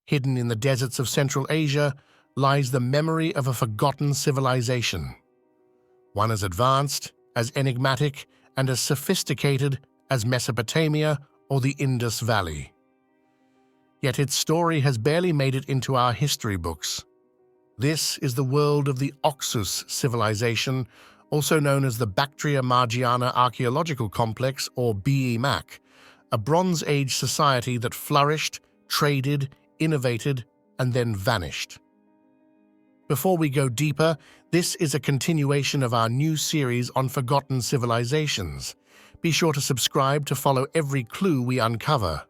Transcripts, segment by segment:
Hidden in the deserts of Central Asia lies the memory of a forgotten civilization, one as advanced, as enigmatic, and as sophisticated as Mesopotamia or the Indus Valley. Yet its story has barely made it into our history books. This is the world of the Oxus Civilization, also known as the Bactria-Margiana Archaeological Complex, or BMAC, a Bronze Age society that flourished, traded, innovated, and then vanished. Before we go deeper, this is a continuation of our new series on forgotten civilizations. Be sure to subscribe to follow every clue we uncover.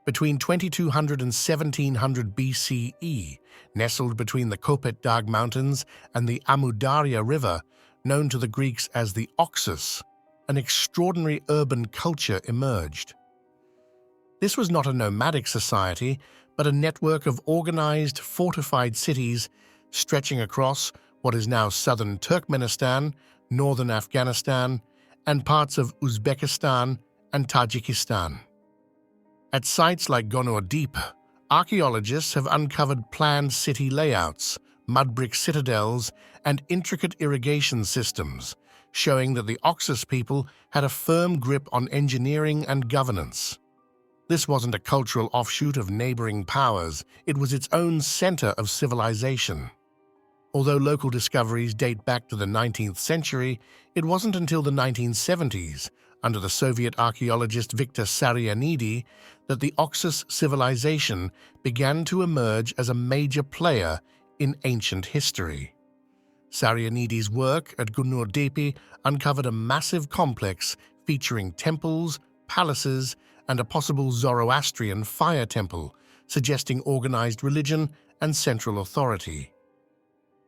Between 2200 and 1700 BCE, nestled between the Kopet Dag Mountains and the Amu Darya River, known to the Greeks as the Oxus, an extraordinary urban culture emerged. This was not a nomadic society, but a network of organized, fortified cities stretching across what is now southern Turkmenistan, northern Afghanistan, and parts of Uzbekistan and Tajikistan. At sites like Gonur-Depe, archaeologists have uncovered planned city layouts, mud brick citadels, and intricate irrigation systems, showing that the Oxus people had a firm grip on engineering and governance. This wasn't a cultural offshoot of neighboring powers, it was its own center of civilization. Although local discoveries date back to the 19th century, it wasn't until the 1970s, under the Soviet archaeologist Viktor Sarianidi, that the Oxus Civilization began to emerge as a major player in ancient history. Sarianidi's work at Gonur-Depe uncovered a massive complex featuring temples, palaces, and a possible Zoroastrian fire temple, suggesting organized religion and central authority.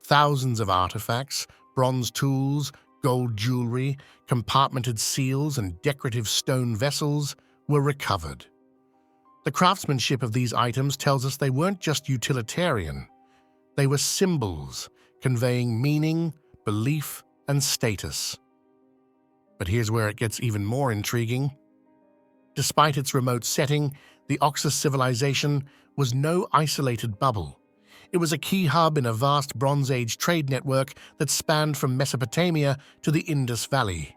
Thousands of artifacts, bronze tools, gold jewelry, compartmented seals, and decorative stone vessels were recovered. The craftsmanship of these items tells us they weren't just utilitarian. They were symbols, conveying meaning, belief, and status. But here's where it gets even more intriguing. Despite its remote setting, the Oxus Civilization was no isolated bubble. It was a key hub in a vast Bronze Age trade network that spanned from Mesopotamia to the Indus Valley.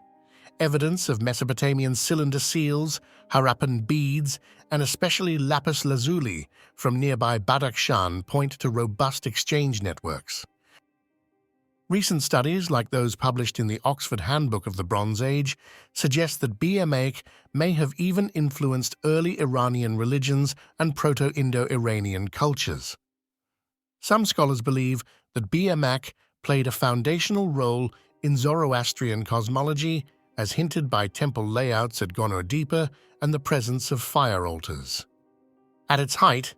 Evidence of Mesopotamian cylinder seals, Harappan beads, and especially lapis lazuli from nearby Badakhshan point to robust exchange networks. Recent studies, like those published in the Oxford Handbook of the Bronze Age, suggest that BMAC may have even influenced early Iranian religions and Proto-Indo-Iranian cultures. Some scholars believe that BMAC played a foundational role in Zoroastrian cosmology, as hinted by temple layouts at Gonur-Depe and the presence of fire altars. At its height,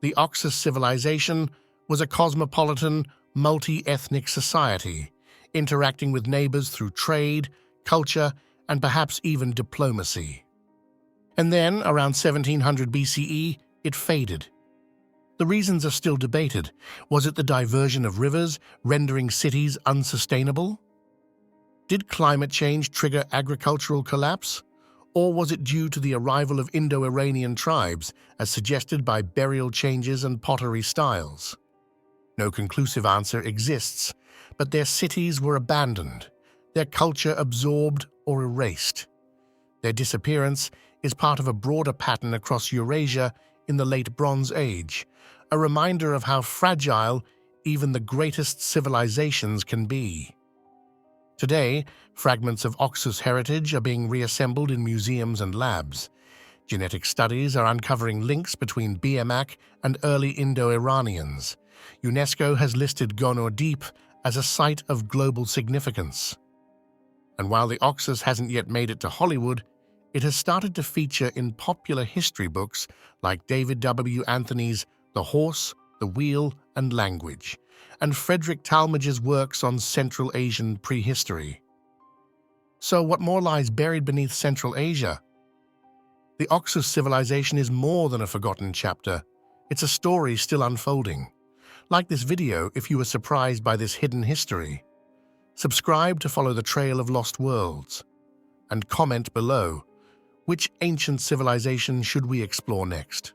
the Oxus Civilization was a cosmopolitan, multi-ethnic society, interacting with neighbors through trade, culture, and perhaps even diplomacy. And then, around 1700 BCE, it faded. The reasons are still debated. Was it the diversion of rivers, rendering cities unsustainable? Did climate change trigger agricultural collapse? Or was it due to the arrival of Indo-Iranian tribes, as suggested by burial changes and pottery styles? No conclusive answer exists, but their cities were abandoned, their culture absorbed or erased. Their disappearance is part of a broader pattern across Eurasia in the late Bronze Age, a reminder of how fragile even the greatest civilizations can be. Today, fragments of Oxus heritage are being reassembled in museums and labs. Genetic studies are uncovering links between BMAC and early Indo-Iranians. UNESCO has listed Gonur-Depe as a site of global significance. And while the Oxus hasn't yet made it to Hollywood, it has started to feature in popular history books like David W. Anthony's The Horse, the Wheel, and Language, and Frederick Talmage's works on Central Asian prehistory. So what more lies buried beneath Central Asia? The Oxus Civilization is more than a forgotten chapter. It's a story still unfolding. Like this video if you were surprised by this hidden history. Subscribe to follow the trail of lost worlds. And comment below, which ancient civilization should we explore next?